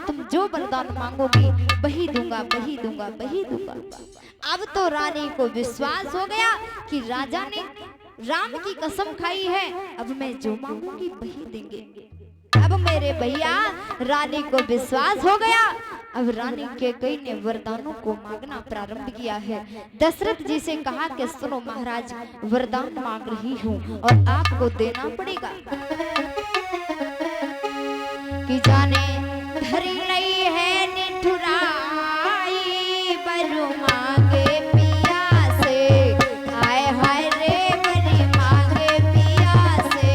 तुम जो वरदान मांगोगी वही दूंगा, वही दूंगा, वही दूंगा। अब तो रानी को विश्वास हो गया कि राजा ने राम की कसम खाई है, अब मैं जो मांगूंगी वही देंगे। अब मेरे भैया रानी को विश्वास हो गया। अब रानी कैकेयी ने वरदानों को मांगना प्रारंभ किया है। दशरथ जी से कहा कि सुनो महाराज, वरदान मांग रही हूँ और आपको देना पड़ेगा। कि जाने धरी नहीं है निठुराई, बरु मांगे पिया से, हाय हाय रे बरी मांगे पिया से।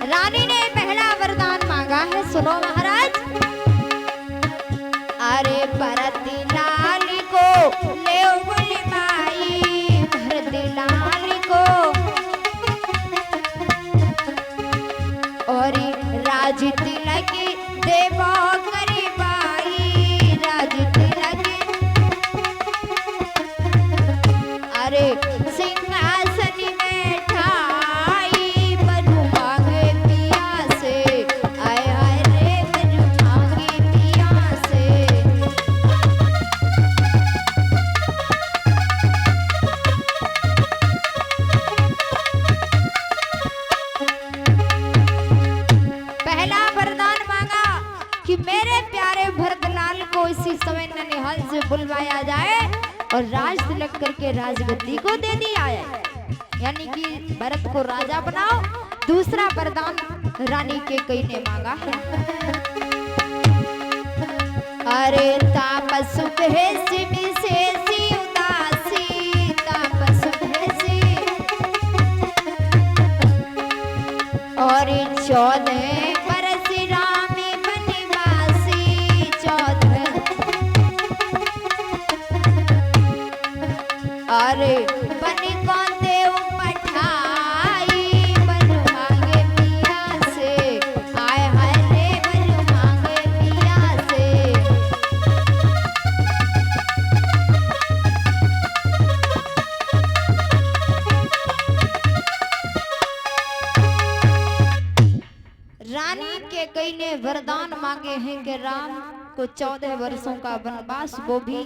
रानी ने पहला वरदान मांगा है, सुनो महाराज। अरे भरती लाल को ले बोली माई, भरती लाल को और राज तिलक देवो करी बाई, राज तिलक। अरे सिंहासन में ठाई, बनु मांगे पिया से, आय आय रे बनु मांगे पिया से। पहला वरदान मांगा कि मेरे प्यारे भरतलाल को इसी समय ननिहाल से बुलवाया जाए और राज तिलक करके राजगद्दी को दे दिया है, यानी कि भरत को राजा बनाओ। दूसरा वरदान रानी कैकेयी ने मांगा है। अरे तापस भेषि विशेषी उदासी, तापस भेषि और 14 बरस रामी वनवासी, 14। अरे बनी कौन देव पठाई, बनु मांगे पिया से, आय हाय रे बनु मांगे पिया से। रानी कैकेयी ने वरदान मांगे हैं कि राम को 14 वर्षों का वनवास, वो भी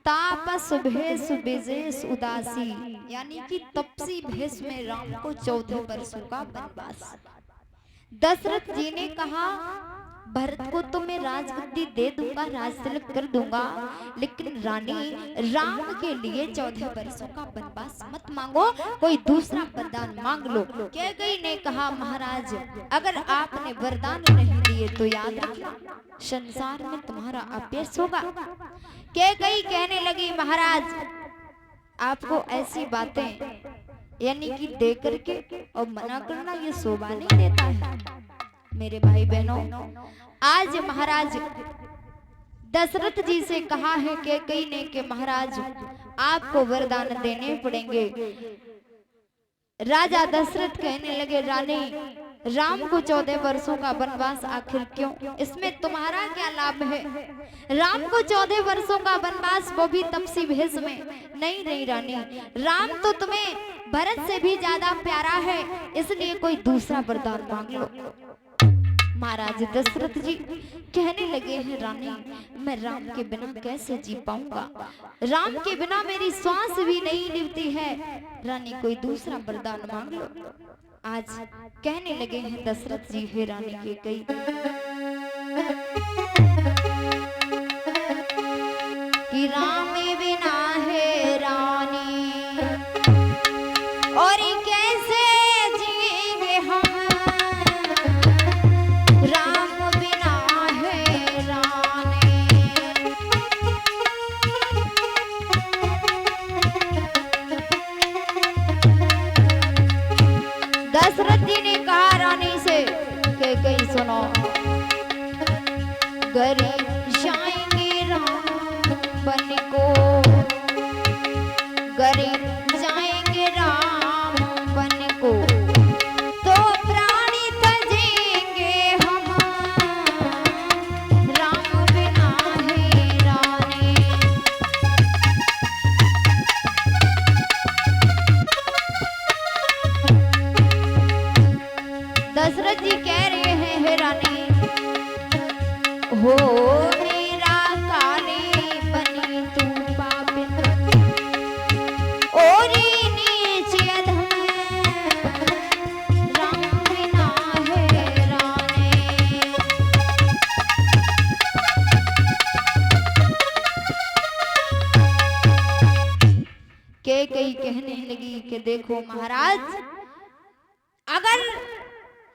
तापस भेष विशेष उदासी, यानी कि तपसी भेष में राम को 14 वर्षों का वनवास। दशरथ जी ने कहा भरत को तो मैं राजगद्दी दे दूंगा, राज तिलक कर दूंगा, लेकिन रानी राम के लिए 14 वर्षों का वनवास मत मांगो, कोई दूसरा वरदान मांग लो। कैकेयी ने कहा महाराज अगर आपने वरदान नहीं दिए तो याद रखना संसार में तुम्हारा अपयश होगा। कैकेयी कहने लगी महाराज आपको ऐसी बातें यानी कि दे करके और मना करना ये शोभा नहीं देता है। मेरे भाई बहनों, आज महाराज दशरथ जी से कहा है कैकेयी ने कि महाराज आपको वरदान देने पड़ेंगे। राजा दशरथ कहने लगे रानी राम को 14 वर्षों का वनवास आखिर क्यों, इसमें तुम्हारा क्या लाभ है? राम को 14 वर्षों का वनवास, वो भी तपसी भेष में। नहीं नहीं रानी, राम तो तुम्हें भरत से भी ज्यादा प्यारा है, इसलिए कोई दूसरा वरदान मांग लो। महाराज दशरथ जी कहने लगे हैं रानी मैं राम के बिना कैसे जी पाऊंगा, राम के बिना मेरी सांस भी नहीं निभती है, रानी कोई दूसरा वरदान मांग लो। आज कहने लगे हैं दशरथ जी है रानी कैकेयी कि राम बिना है रानी और कैसे जिएंगे हम, राम बिना है रानी। दशरथ जी ने कहा रानी से कैकेयी सुनो, गरीब जाएंगे राम बन को, गरीब जाएंगे राम बन को, तो प्राणी तजेंगे हम, राम बिना है रानी। के कई कहने लगी कि देखो महाराज, अगर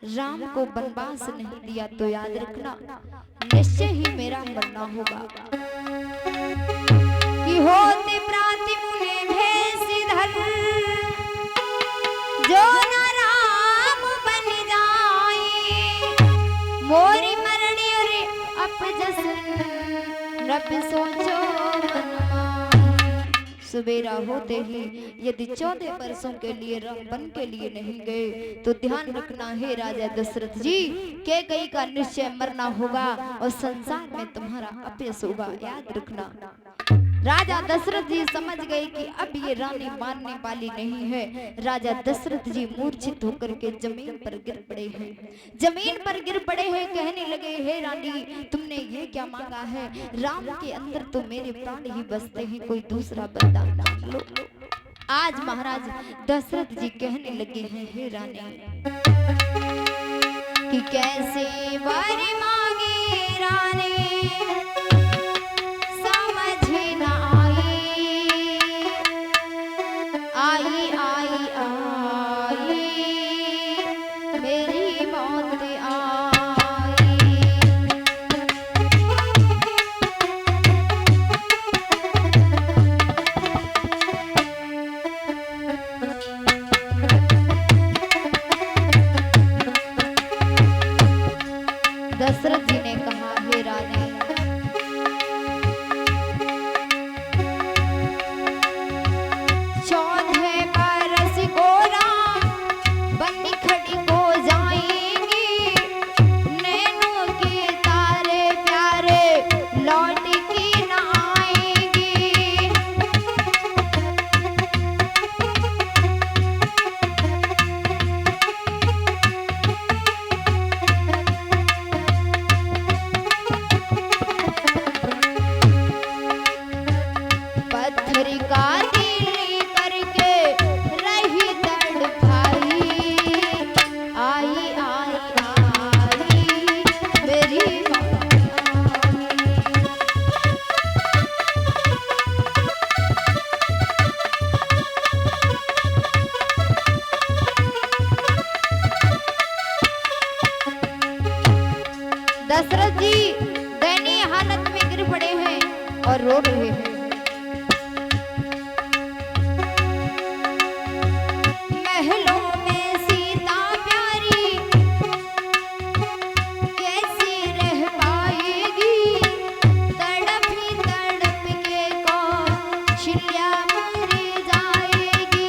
राम को वनवास नहीं दिया तो याद रखना निश्चय ही मेरा मरना होगा। कि होते प्राति मुने भेषधर, जो न राम बन जाए, मोरी मरणी रे अपजस रब सोचो मन माए। सवेरा होते ही यदि 14 वर्षों के लिए राम वन के लिए नहीं गए तो ध्यान रखना है राजा दशरथ जी, के कई का निश्चय मरना होगा और संसार में तुम्हारा अपयश होगा, याद रखना। राजा दशरथ जी समझ गए कि अब ये रानी मारने वाली नहीं है। राजा दशरथ जी मूर्छित होकर के जमीन पर गिर पड़े हैं, जमीन पर गिर पड़े हैं। कहने लगे, हे रानी तुमने ये क्या मांगा है? राम के अंदर तो मेरे प्राण ही बसते हैं, कोई दूसरा वरदान मांग लो। आज महाराज दशरथ जी कहने लगे हैं, हे रानी कि कैसे वर मांगे रानी दशरथ जी ने कहा, हे रानी दशरथ जी दयनीय हालत में गिर पड़े हैं और रो रहे हैं। महलों में सीता प्यारी कैसी रह पाएगी, तड़प ही तड़प के कौशल्या मर जाएगी।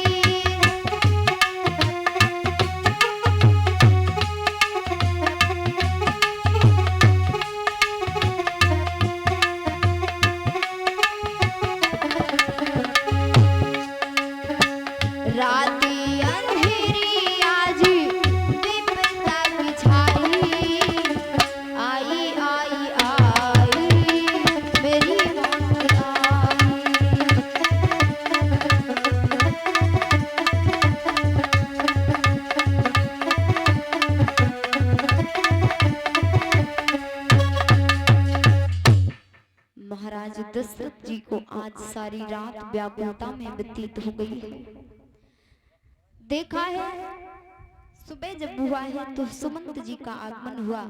राती अंधेरी आज विपदा की छाई, आई आई आई मेरी मौत आई। महाराज दशरथ जी को आज सारी रात व्याकुलता में व्यतीत हो गई है। देखा है सुबह जब हुआ है तो सुमंत जी का आगमन हुआ।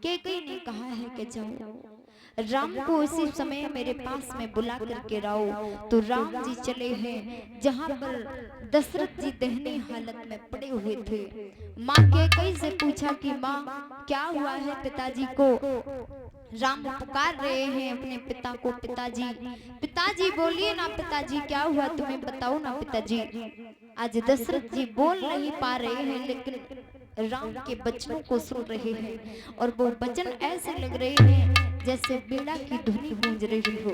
कैकेयी ने कहा है कि जाओ राम को इसी समय मेरे पास में बुला करके लाओ। तो राम जी चले हैं जहां पर दशरथ जी दयनीय हालत में पड़े हुए थे। माँ कैकेयी से पूछा कि माँ क्या हुआ है पिताजी को? राम पुकार रहे हैं अपने पिता को, पिताजी पिताजी बोलिए ना पिताजी, क्या हुआ तुम्हें बताओ ना पिताजी। आज दशरथ जी बोल नहीं पा रहे हैं लेकिन राम के वचनों को सुन रहे हैं और वो वचन ऐसे लग रहे हैं जैसे बीड़ा की धुनी गूंज रही हो।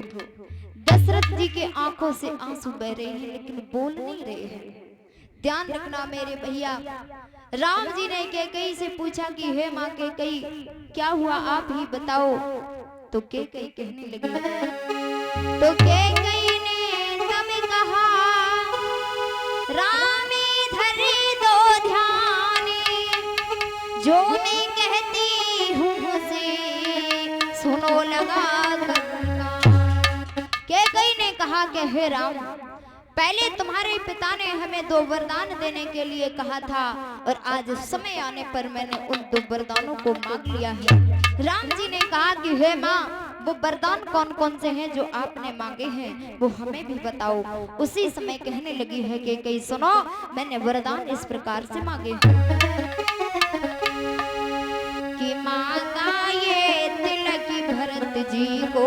दशरथ जी के आंखों से आंसू बह रहे हैं लेकिन बोल नहीं रहे हैं। ध्यान रखना मेरे भैया, राम जी ने कैकेयी से पूछा कि हे माँ कैकेयी क्या हुआ आप ही बताओ। तो कैकेयी कहने लगी, तो कैकेयी ने तब कहा राम इधर दो ध्यान, जो मैं कहती हूँ से सुनो लगा कर। कैकेयी ने कहा कि हे राम पहले तुम्हारे पिता ने हमें 2 वरदान देने के लिए कहा था और आज समय आने पर मैंने उन 2 वरदानों को मांग लिया है। राम जी ने कहा कि हे माँ, वो वरदान कौन कौन से हैं जो आपने मांगे हैं वो हमें भी बताओ। उसी समय कहने लगी है कि कई सुनो, मैंने वरदान इस प्रकार से मांगे हैं कि मांगा ये तिलक भरत जी को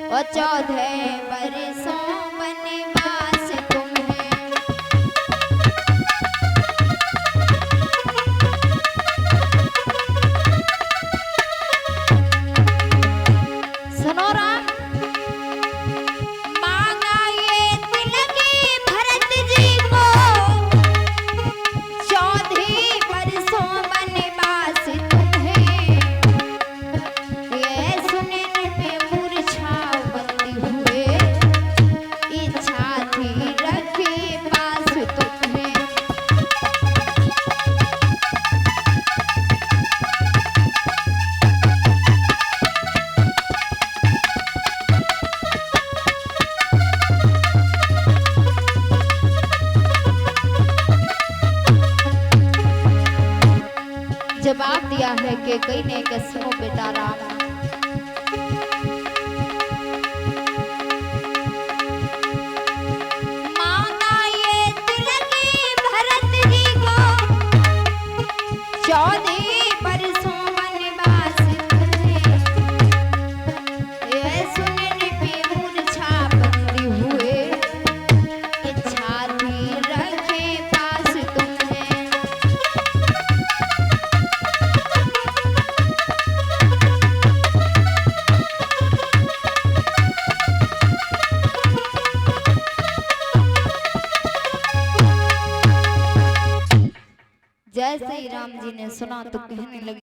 और 14 बरसों वनवास तुम्हें। सुनो राम, मांगा ये तिलक भरत जी को 14 बरसों वनवास तुम्हें। ये सुनने पे मूर्छा बंदी हुए, इच्छा थी रखे पास तुम्हें। जवाब दिया है कि कई ने कि सुनो बेटा राम, मांगा ये तिलक भरत जी को 14 बरसों वनवास तुम्हें। ये सुनने पे मूर्छा बंदी हुए, इच्छा थी रखे पास तुम्हें। जैसे ही राम जी ने सुना तो कहने लगे